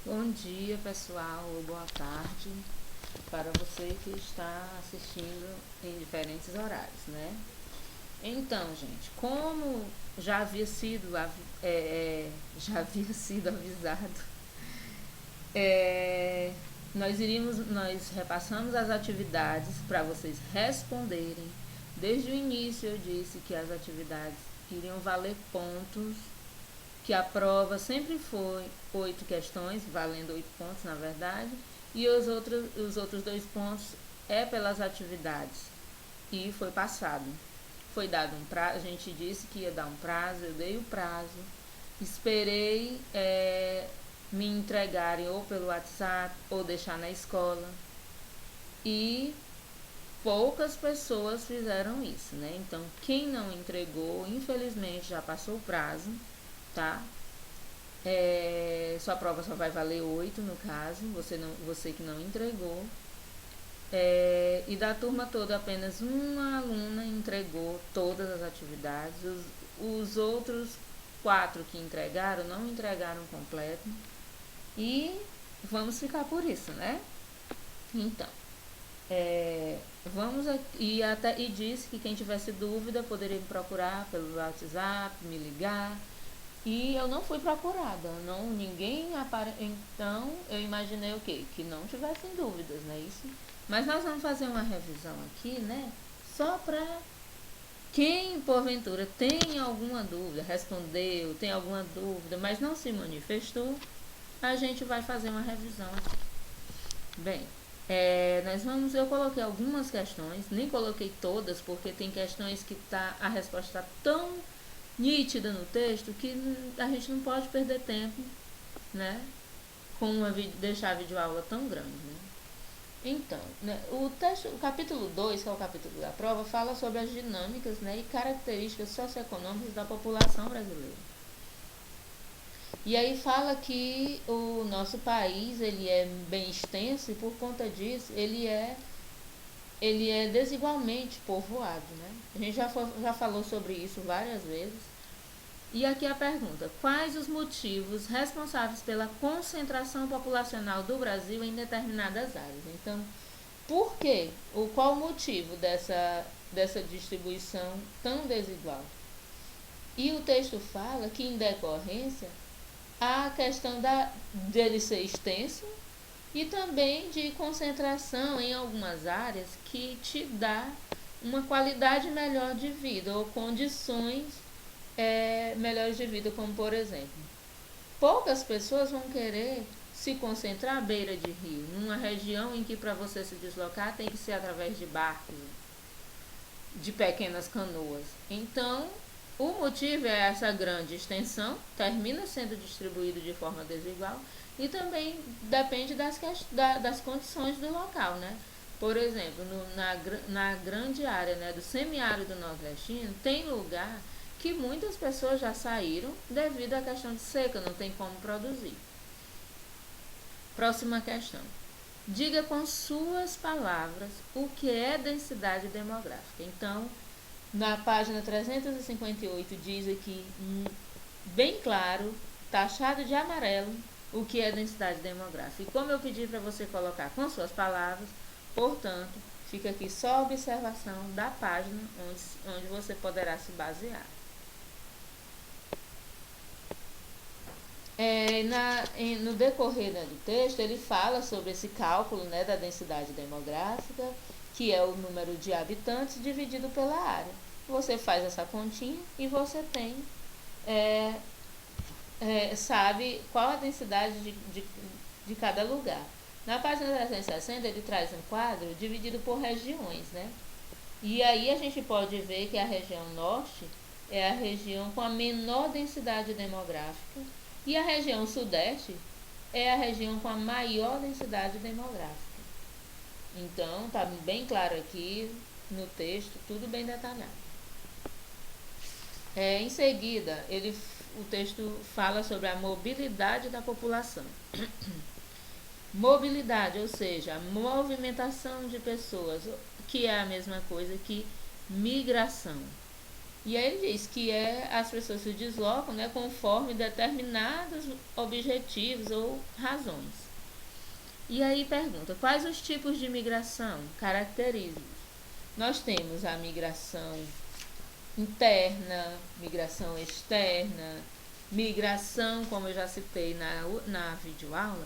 Bom dia, pessoal, ou boa tarde para você que está assistindo em diferentes horários, né? Então, gente, como já havia sido, já havia sido avisado, é, nós repassamos as atividades para vocês responderem. Desde o início eu disse que as atividades iriam valer pontos, que a prova sempre foi 8 questões, valendo 8 pontos na verdade, e os outros 2 pontos é pelas atividades. E foi passado. Foi dado um prazo, a gente disse que ia dar um prazo, eu dei o prazo, esperei me entregarem ou pelo WhatsApp ou deixar na escola. E poucas pessoas fizeram isso, né? Então, quem não entregou, infelizmente já passou o prazo, tá? Sua prova só vai valer 8 no caso, você que não entregou. E da turma toda apenas uma aluna entregou todas as atividades. Os outros 4 que entregaram não entregaram completo. E vamos ficar por isso, né? Então, vamos aqui, e disse que quem tivesse dúvida poderia me procurar pelo WhatsApp, me ligar. E eu não fui procurada, ninguém então eu imaginei o quê? Que não tivessem dúvidas, né? Isso. Mas nós vamos fazer uma revisão aqui, né? Só para quem porventura tem alguma dúvida, respondeu, tem alguma dúvida, mas não se manifestou, a gente vai fazer uma revisão aqui. Bem, eu coloquei algumas questões, nem coloquei todas, porque tem questões que a resposta está tão nítida no texto que a gente não pode perder tempo, né, deixar a videoaula tão grande, né? Então, né, o capítulo 2, que é o capítulo da prova, fala sobre as dinâmicas, né, e características socioeconômicas da população brasileira. E aí fala que o nosso país ele é bem extenso e por conta disso ele é desigualmente povoado, né? A gente já falou sobre isso várias vezes. E aqui a pergunta: quais os motivos responsáveis pela concentração populacional do Brasil em determinadas áreas? Então, por quê? Qual o motivo dessa distribuição tão desigual? E o texto fala que, em decorrência, há a questão dele ser extenso e também de concentração em algumas áreas que te dá uma qualidade melhor de vida ou condições melhores de vida, como por exemplo, poucas pessoas vão querer se concentrar à beira de rio, numa região em que para você se deslocar tem que ser através de barcos, de pequenas canoas. Então, o motivo é essa grande extensão, termina sendo distribuído de forma desigual e também depende das condições do local, né? Por exemplo, na grande área, né, do semiárido nordestino, tem lugar que muitas pessoas já saíram devido à questão de seca, não tem como produzir. Próxima questão. Diga com suas palavras o que é densidade demográfica. Então, na página 358 diz aqui, bem claro, taxado de amarelo, o que é densidade demográfica. E como eu pedi para você colocar com suas palavras, portanto, fica aqui só a observação da página onde você poderá se basear. No decorrer do texto, ele fala sobre esse cálculo, né, da densidade demográfica, que é o número de habitantes dividido pela área. Você faz essa continha e você tem, sabe qual a densidade de cada lugar. Na página 360 ele traz um quadro dividido por regiões, né? E aí a gente pode ver que a região norte é a região com a menor densidade demográfica e a região sudeste é a região com a maior densidade demográfica. Então, está bem claro aqui no texto, tudo bem detalhado. Em seguida, o texto fala sobre a mobilidade da população. Mobilidade, ou seja, a movimentação de pessoas, que é a mesma coisa que migração. E aí ele diz que as pessoas se deslocam, né, conforme determinados objetivos ou razões. E aí pergunta, quais os tipos de migração? Caracteriza. Nós temos a migração interna, migração externa, migração, como eu já citei na videoaula,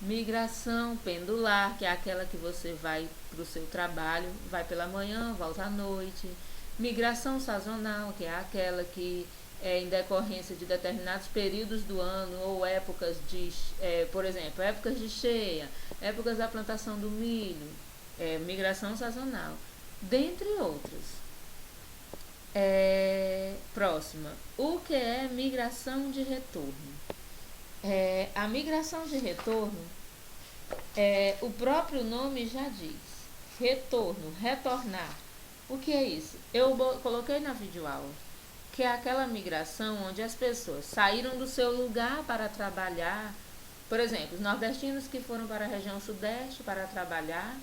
migração pendular, que é aquela que você vai para o seu trabalho, vai pela manhã, volta à noite. Migração sazonal, que é aquela que é em decorrência de determinados períodos do ano ou épocas de, por exemplo, épocas de cheia, épocas da plantação do milho, migração sazonal, dentre outras. Próxima. O que é migração de retorno? A migração de retorno, o próprio nome já diz. Retorno, retornar. O que é isso? Eu coloquei na videoaula que é aquela migração onde as pessoas saíram do seu lugar para trabalhar. Por exemplo, os nordestinos que foram para a região sudeste para trabalhar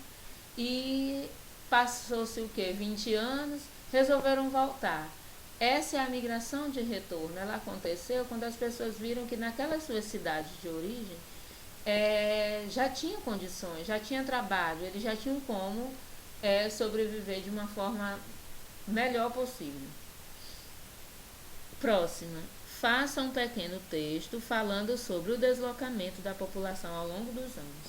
e passou-se o que? 20 anos, resolveram voltar. Essa é a migração de retorno. Ela aconteceu quando as pessoas viram que naquelas suas cidades de origem já tinha condições, já tinha trabalho, eles já tinham como sobreviver de uma forma melhor possível. Próxima. Faça um pequeno texto falando sobre o deslocamento da população ao longo dos anos.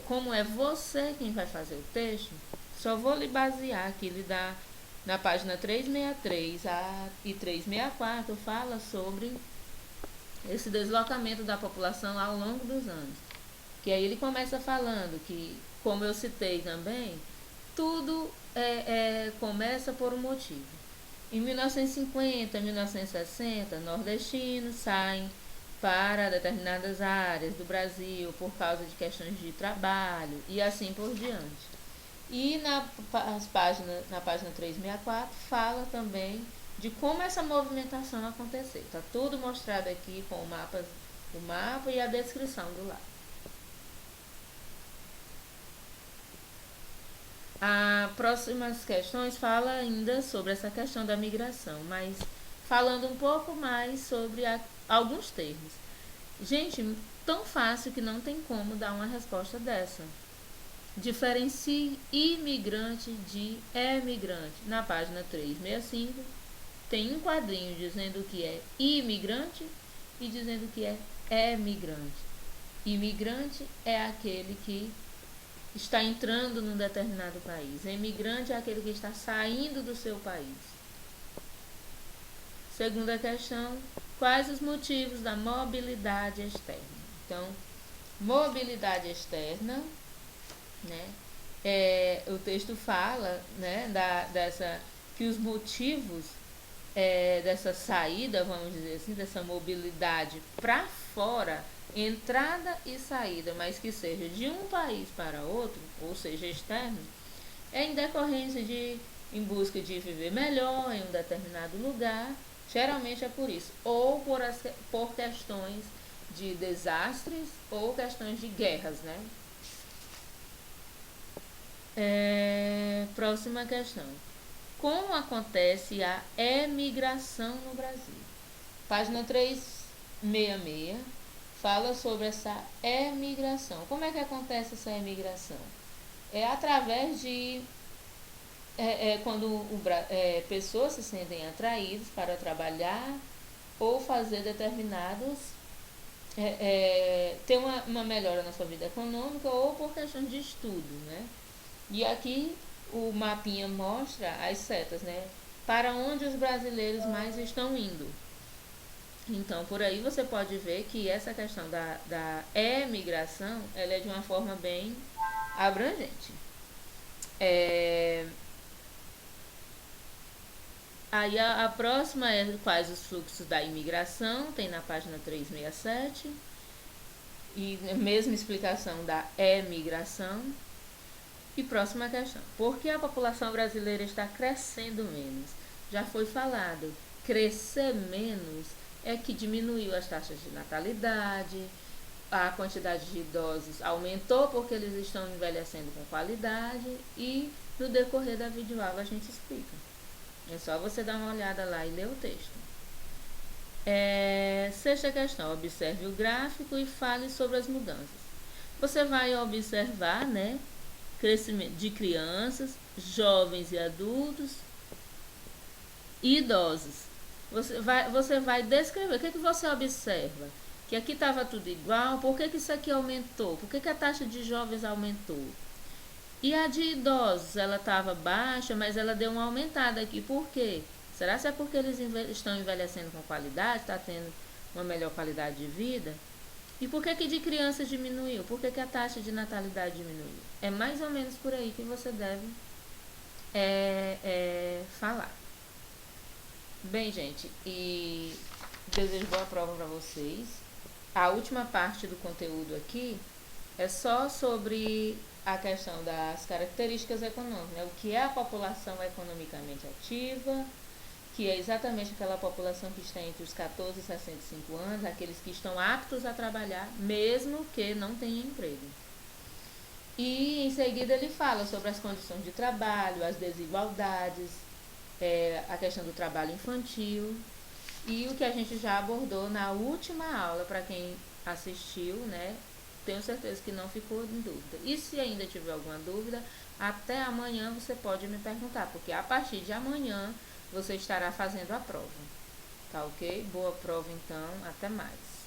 Como é você quem vai fazer o texto, só vou lhe basear aqui, lhe dar na página 363 e 364, fala sobre esse deslocamento da população ao longo dos anos. Que aí ele começa falando que, como eu citei também, tudo começa por um motivo. Em 1950, 1960, nordestinos saem para determinadas áreas do Brasil por causa de questões de trabalho e assim por diante. E na página 364 fala também de como essa movimentação aconteceu. Está tudo mostrado aqui com o mapa e a descrição do lado. As próximas questões fala ainda sobre essa questão da migração, mas falando um pouco mais sobre alguns termos. Gente, tão fácil que não tem como dar uma resposta dessa. Diferencie imigrante de emigrante. Na página 365 tem um quadrinho dizendo que é imigrante e dizendo que é emigrante. Imigrante é aquele que está entrando num determinado país. Emigrante é aquele que está saindo do seu país. Segunda questão, quais os motivos da mobilidade externa? Então, mobilidade externa, né? O texto fala, né, que os motivos dessa saída, vamos dizer assim, dessa mobilidade para fora, entrada e saída, mas que seja de um país para outro, ou seja, externo, é em decorrência em busca de viver melhor em um determinado lugar, geralmente é por isso, ou por questões de desastres ou questões de guerras, né? Próxima questão. Como acontece a emigração no Brasil? Página 366 fala sobre essa emigração. Como é que acontece essa emigração? É através de quando pessoas se sentem atraídas para trabalhar ou fazer determinados ter uma melhora na sua vida econômica ou por questões de estudo, né? E aqui o mapinha mostra as setas, né? Para onde os brasileiros mais estão indo. Então, por aí você pode ver que essa questão da emigração, ela é de uma forma bem abrangente. Aí a próxima é quais os fluxos da imigração, tem na página 367. E a mesma explicação da emigração. E próxima questão, por que a população brasileira está crescendo menos? Já foi falado, crescer menos é que diminuiu as taxas de natalidade, a quantidade de idosos aumentou porque eles estão envelhecendo com qualidade e no decorrer da videoaula a gente explica. É só você dar uma olhada lá e ler o texto. Sexta questão, observe o gráfico e fale sobre as mudanças. Você vai observar, né, crescimento de crianças, jovens e adultos e idosos. Você vai descrever. O que você observa? Que aqui estava tudo igual, por que isso aqui aumentou? Por que a taxa de jovens aumentou? E a de idosos, ela estava baixa, mas ela deu uma aumentada aqui. Por quê? Será que é porque eles estão envelhecendo com qualidade, está tendo uma melhor qualidade de vida? E por que de crianças diminuiu? Por que a taxa de natalidade diminuiu? É mais ou menos por aí que você deve falar. Bem, gente, e desejo boa prova para vocês. A última parte do conteúdo aqui é só sobre a questão das características econômicas, né? O que é a população economicamente ativa, que é exatamente aquela população que está entre os 14 e 65 anos, aqueles que estão aptos a trabalhar, mesmo que não tenham emprego. E em seguida ele fala sobre as condições de trabalho, as desigualdades, a questão do trabalho infantil e o que a gente já abordou na última aula, para quem assistiu, né? Tenho certeza que não ficou em dúvida. E se ainda tiver alguma dúvida, até amanhã você pode me perguntar, porque a partir de amanhã você estará fazendo a prova. Tá ok? Boa prova então, até mais.